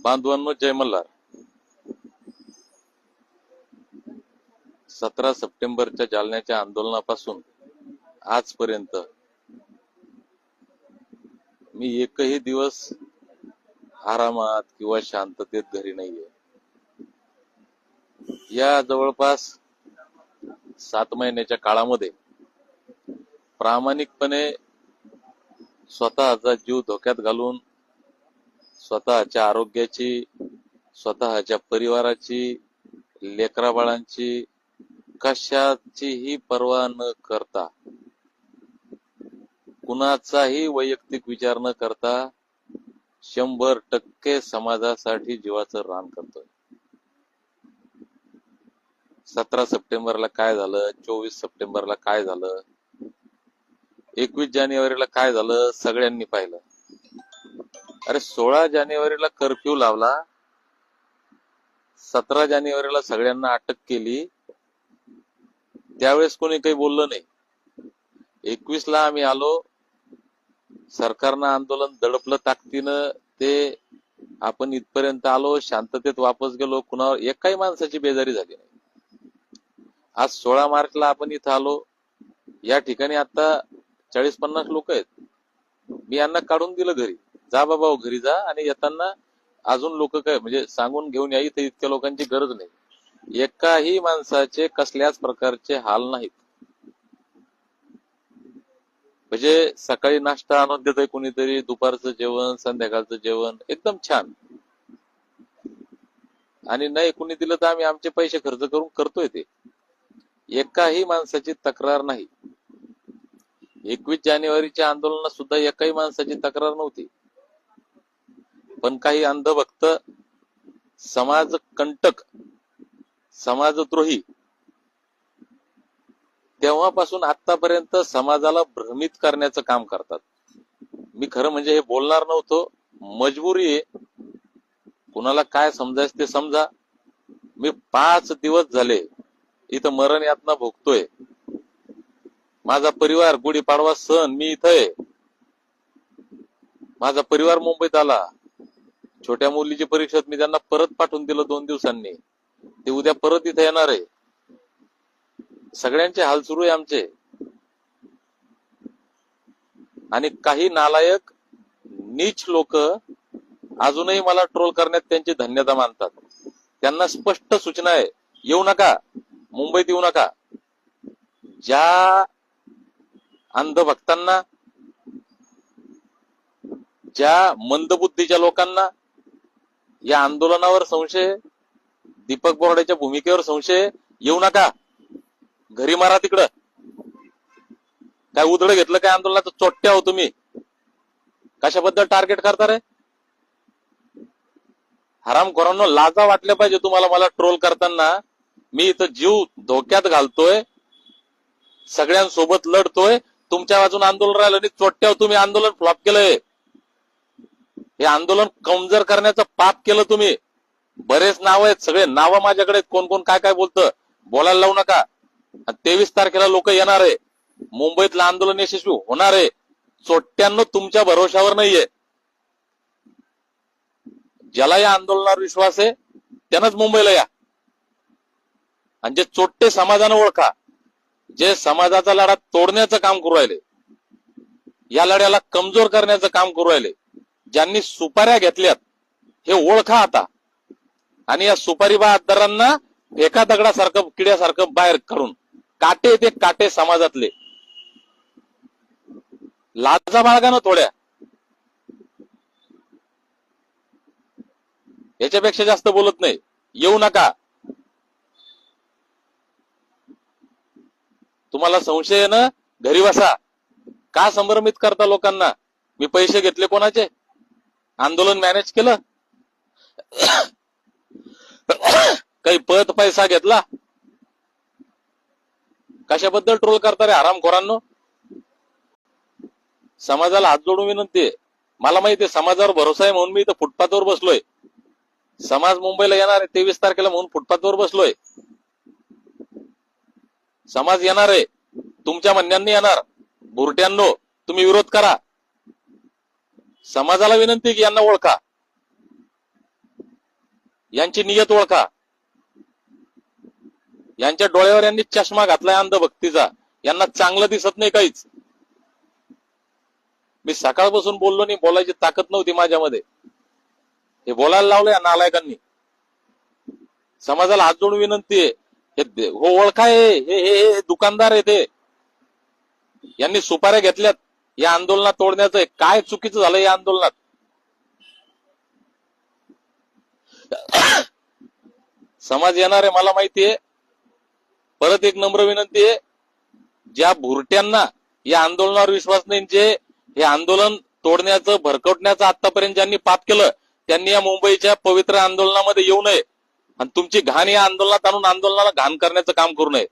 बांधवांनो, जय मल्हार. 17 सप्टेंबरच्या जालन्याच्या आंदोलनापासून आजपर्यंत मी एकही दिवस आरामात किंवा शांततेत घरी नाहीये. या जवळपास 7 महिन्याच्या काळामध्ये प्रामाणिकपणे स्वतःचा जीव धोक्यात घालून स्वतःच्या आरोग्याची, स्वतःच्या परिवाराची, लेकराबाळांची कशाचीही पर्वा न करता, कुणाचाही वैयक्तिक विचार न करता 100% समाजासाठी जीवाचं रान करतोय. 17 सप्टेंबरला काय झालं, 24 सप्टेंबरला काय झालं, 21 जानेवारीला काय झालं सगळ्यांनी पाहिलं. अरे 16 जानेवारीला कर्फ्यू लावला, 17 जानेवारीला सगळ्यांना अटक केली, त्यावेळेस कोणी काही बोललं नाही. 21 ला आम्ही आलो, सरकारनं आंदोलन दडपलं ताकदीनं, ते आपण इथपर्यंत आलो, शांततेत वापस गेलो, कुणावर एकाही माणसाची बेजारी झाली नाही. आज 16 मार्चला आपण इथं आलो, या ठिकाणी आता 40-50 लोक आहेत. मी यांना काढून दिलं घरी, जा बाबा घरी जा, आणि येताना अजून लोक काय म्हणजे सांगून घेऊन या, इथं इतक्या लोकांची गरज नाही. एकाही माणसाचे कसल्याच प्रकारचे हाल नाहीत. म्हणजे सकाळी नाश्ता आणून देतंय कोणीतरी, दुपारचं जेवण, संध्याकाळचं जेवण एकदम छान, आणि नाही कुणी दिलं तर आम्ही आमचे पैसे खर्च करून करतोय. ते एकाही माणसाची तक्रार नाही. 21 जानेवारीच्या आंदोलनात सुद्धा एकाही माणसाची तक्रार नव्हती. पण काही अंधभक्त, समाज कंटक, समाजद्रोही तेव्हापासून आतापर्यंत समाजाला भ्रमित करण्याचं काम करतात. मी खरं म्हणजे हे बोलणार नव्हतो, मजबुरी आहे. कुणाला काय समजायचं ते समजा. मी 5 दिवस झाले इथं मरण यातना भोगतोय. माझा परिवार गुढीपाडवा सण मी इथं आहे. माझा परिवार मुंबईत आला. छोट्या मुलीची परीक्षा मी त्यांना परत पाठवून दिलं 2 दिवसांनी. ते उद्या परत इथं येणार आहे. सगळ्यांचे हाल सुरू आहे आमचे. आणि काही नालायक नीच लोक अजूनही मला ट्रोल करण्यात त्यांची धन्यता मानतात. त्यांना स्पष्ट सूचना आहे, येऊ नका, मुंबईत येऊ नका. ज्या अंधभक्तांना, ज्या मंदबुद्धीच्या लोकांना या आंदोलनावर संशय, दीपक बोर्डाच्या भूमिकेवर संशय, येऊ नका, घरी मारा तिकडं. काय उधळ घेतलं काय आंदोलनाचं? चोट्ट्या हो तुम्ही. कशाबद्दल टार्गेट करता रे? हरामखोरांनो, लाजा वाटल्या पाहिजे तुम्हाला मला ट्रोल करताना. मी इथं जीव धोक्यात घालतोय, सगळ्यांसोबत लढतोय, तुमच्या बाजून आंदोलन राहिलं नाही. चोट्ट्या हो तुम्ही. आंदोलन फ्लॉप केलंय. हे आंदोलन कमजोर करण्याचं पाप केलं तुम्ही. बरेच नाव आहेत, सगळे नावं माझ्याकडे, कोण कोण काय काय बोलतं, बोलायला लावू नका. 23 तारखेला लोक येणार आहे. मुंबईतलं आंदोलन यशस्वी होणार आहे. चोट्ट्यांनो, तुमच्या भरोशावर नाहीये. ज्याला या आंदोलनावर विश्वास आहे त्यानंच मुंबईला या. आणि जे चोट्टे समाजानं ओळखा, जे समाजाचा लढा तोडण्याचं काम करू राहिले, या लढ्याला कमजोर करण्याचं काम करू राहिले, ज्यांनी सुपाऱ्या घेतल्यात हे ओळखा आता. आणि या सुपारी बहादरांना एका दगडासारखं, किड्यासारखं बाहेर काढून, काटे ते काटे समाजातले. लाजा बाळगानं थोड्या. याच्यापेक्षा जास्त बोलत नाही. येऊ नका. तुम्हाला संशय आहे ना, घरी बसा. का संभ्रमित करता लोकांना? मी पैसे घेतले कोणाचे? आंदोलन मॅनेज केलं? काही पद पैसा घेतला? कशाबद्दल ट्रोल करता रे हरामखोरांनो? समाजाला हात जोडून विनंती आहे. मला माहिती आहे समाजावर भरोसा आहे म्हणून मी इथं फुटपाथवर बसलोय. समाज मुंबईला येणार आहे 23 तारखेला म्हणून फुटपाथवर बसलोय. समाज येणार आहे, तुमच्या म्हणण्यांनी येणार. बुरट्यांनो, तुम्ही विरोध करा. समाजाला विनंती की यांना ओळखा. यांची नियत ओळखा. यांच्या डोळ्यावर यांनी चष्मा घातलाय अंधभक्तीचा. यांना चांगलं दिसत नाही काहीच. मी सकाळपासून बोललो नाही, बोलायची ताकद नव्हती माझ्यामध्ये. हे बोलायला लावलं या नालायकांनी. समाजाला हात जोडून विनंती आहे, हे हो ओळखा, हे दुकानदार आहे ते. यांनी सुपाऱ्या घेतल्यात या आंदोलनात तोडण्याचं. काय चुकीचं झालं या आंदोलनात? समाज येणार आहे मला माहितीये. परत एक नम्र विनंती आहे, ज्या भुरट्यांना या आंदोलनावर विश्वास नाही, जे हे आंदोलन तोडण्याचं भरकटण्याचं आतापर्यंत ज्यांनी पाप केलं, त्यांनी या मुंबईच्या पवित्र आंदोलनामध्ये येऊ नये आणि तुमची घाण या आंदोलनात आणून आंदोलनाला घाण करण्याचं काम करू नये.